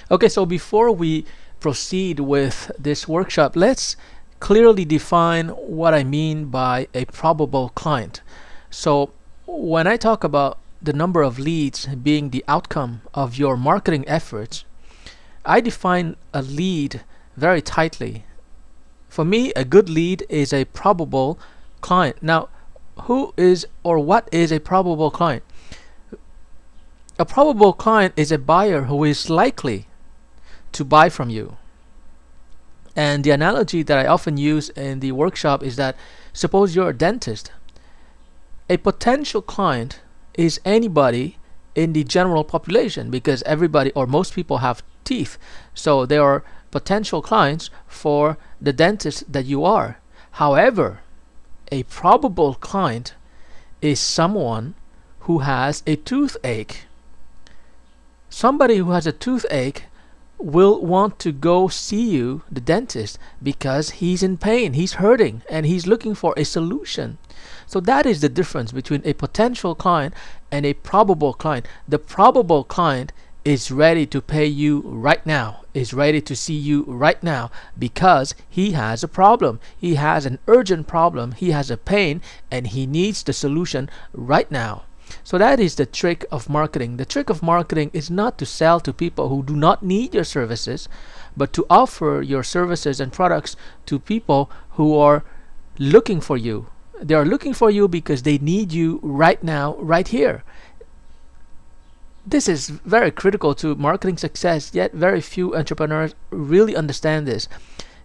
Okay, so before we proceed with this workshop, let's clearly define what I mean by a probable client. So when I talk about the number of leads being the outcome of your marketing efforts, I define a lead very tightly. For me, a good lead is a probable client. Now, who is or what is a probable client? A probable client is a buyer who is likely to buy from you. And the analogy that I often use in the workshop is that suppose you're a dentist. A potential client is anybody in the general population, because everybody or most people have teeth. So there are potential clients for the dentist that you are. However, a probable client is someone who has a toothache. Somebody who has a toothache will want to go see you, the dentist, because he's in pain, he's hurting, and he's looking for a solution. So that is the difference between a potential client and a probable client. The probable client is ready to pay you right now, is ready to see you right now, because he has a problem. He has an urgent problem, he has a pain, and he needs the solution right now. So that is the trick of marketing. The trick of marketing is not to sell to people who do not need your services, but to offer your services and products to people who are looking for you. They are looking for you because they need you right now, right here. This is very critical to marketing success, yet very few entrepreneurs really understand this.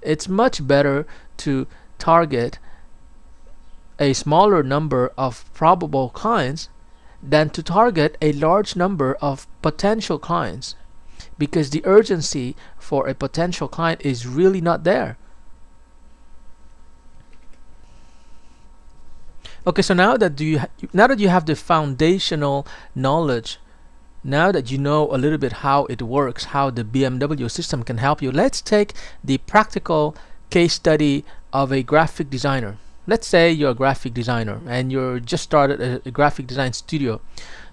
It's much better to target a smaller number of probable clients than to target a large number of potential clients, because the urgency for a potential client is really not there. Okay, so now that you have the foundational knowledge, now that you know a little bit how it works, how the BMW system can help you, let's take the practical case study of a graphic designer. Let's say you're a graphic designer and you're just started a graphic design studio.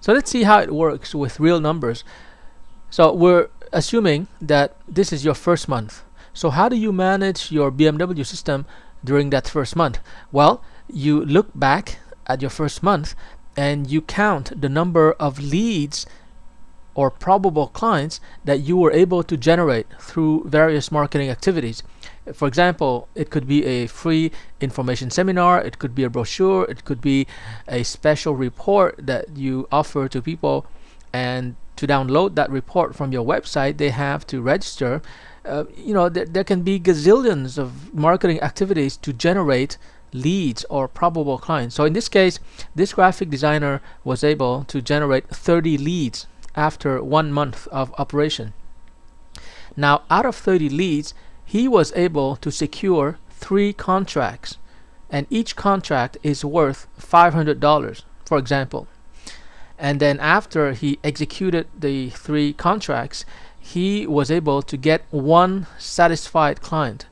So let's see how it works with real numbers. So we're assuming that this is your first month. So how do you manage your BMW system during that first month? Well, you look back at your first month and you count the number of leads or probable clients that you were able to generate through various marketing activities. For example, it could be a free information seminar, it could be a brochure, it could be a special report that you offer to people, and to download that report from your website they have to register. There can be gazillions of marketing activities to generate leads or probable clients. So in this case, this graphic designer was able to generate 30 leads after 1 month of operation. Now, out of 30 leads, he was able to secure 3 contracts, and each contract is worth $500, for example. And then after he executed the 3 contracts, he was able to get 1 satisfied client.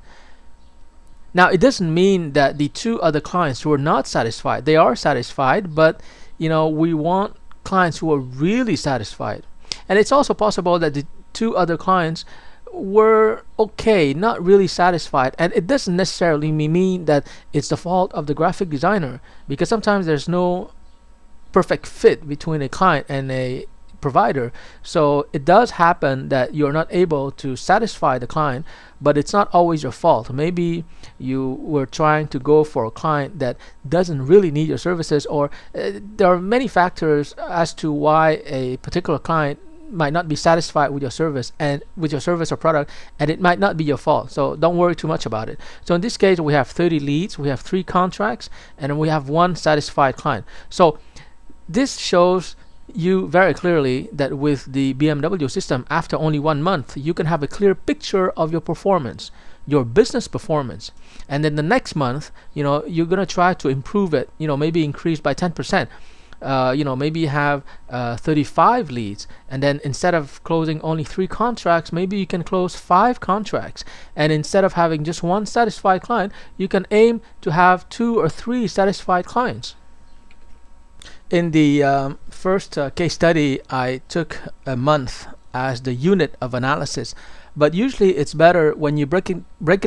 Now, it doesn't mean that the 2 other clients were not satisfied. They are satisfied, but we want clients who are really satisfied. And it's also possible that the 2 other clients were okay, not really satisfied, and it doesn't necessarily mean that it's the fault of the graphic designer, because sometimes there's no perfect fit between a client and a provider. So it does happen that you're not able to satisfy the client, but it's not always your fault. Maybe you were trying to go for a client that doesn't really need your services, or there are many factors as to why a particular client might not be satisfied with your service or product, and it might not be your fault. So don't worry too much about it. So in this case, we have 30 leads, we have 3 contracts, and we have 1 satisfied client. So this shows you very clearly that with the BMW system, after only 1 month, you can have a clear picture of your performance, your business performance. And then the next month, you're going to try to improve it, maybe increase by 10%. Maybe you have 35 leads, and then instead of closing only 3 contracts, maybe you can close 5 contracts. And instead of having just 1 satisfied client, you can aim to have 2 or 3 satisfied clients. In the first case study, I took a month as the unit of analysis, but usually it's better when you break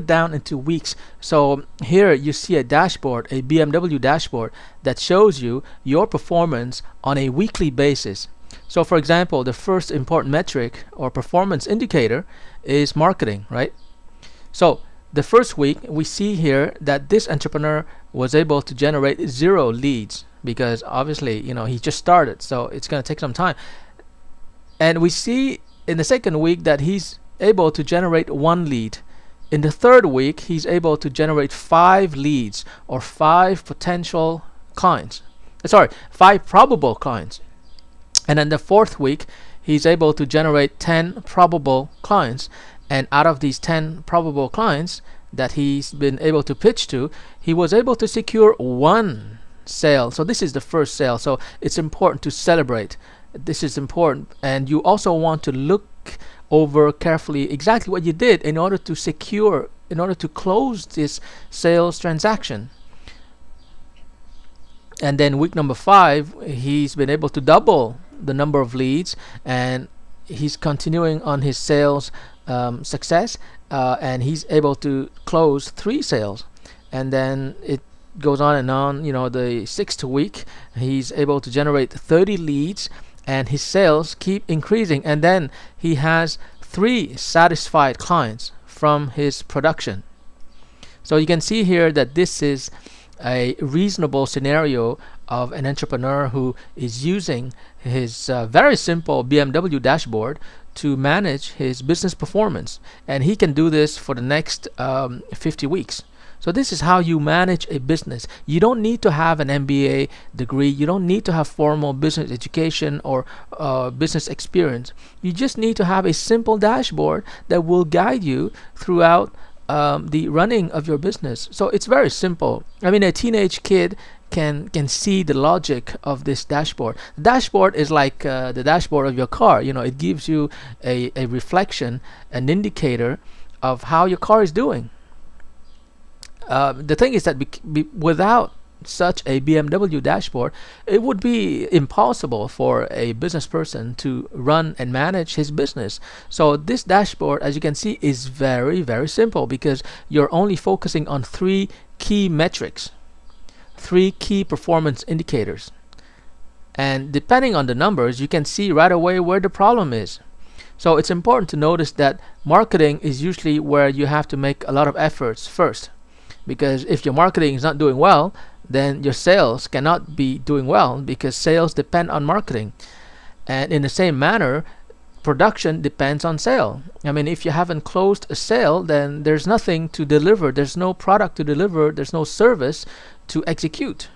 it down into weeks. So here you see a dashboard, a BMW dashboard, that shows you your performance on a weekly basis. So for example, the first important metric or performance indicator is marketing, right? So the first week we see here that this entrepreneur was able to generate 0 leads, because obviously, you know, he just started, so it's going to take some time. And we see in the second week that he's able to generate 1 lead. In the third week, he's able to generate 5 leads, or 5 potential clients. Sorry, 5 probable clients. And then the fourth week, he's able to generate 10 probable clients. And out of these 10 probable clients that he's been able to pitch to, he was able to secure 1 sale. So this is the first sale. So it's important to celebrate. This is important, and you also want to look over carefully exactly what you did in order to secure, in order to close this sales transaction. And then week number 5, he's been able to double the number of leads, and he's continuing on his sales success, and he's able to close 3 sales. And then it goes on and on. You know, the 6th week, he's able to generate 30 leads, and his sales keep increasing, and then he has 3 satisfied clients from his production. So you can see here that this is a reasonable scenario of an entrepreneur who is using his very simple BMW dashboard to manage his business performance, and he can do this for the next 50 weeks. So this is how you manage a business. You don't need to have an MBA degree. You don't need to have formal business education or business experience. You just need to have a simple dashboard that will guide you throughout the running of your business. So it's very simple. I mean, a teenage kid can see the logic of this dashboard. The dashboard is like the dashboard of your car. You know, it gives you a reflection, an indicator of how your car is doing. The thing is that without such a BMW dashboard, it would be impossible for a business person to run and manage his business. So this dashboard, as you can see, is very, very simple, because you're only focusing on 3 key metrics, 3 key performance indicators. And depending on the numbers, you can see right away where the problem is. So it's important to notice that marketing is usually where you have to make a lot of efforts first. Because if your marketing is not doing well, then your sales cannot be doing well, because sales depend on marketing. And in the same manner, production depends on sale. I mean, if you haven't closed a sale, then there's nothing to deliver. There's no product to deliver. There's no service to execute.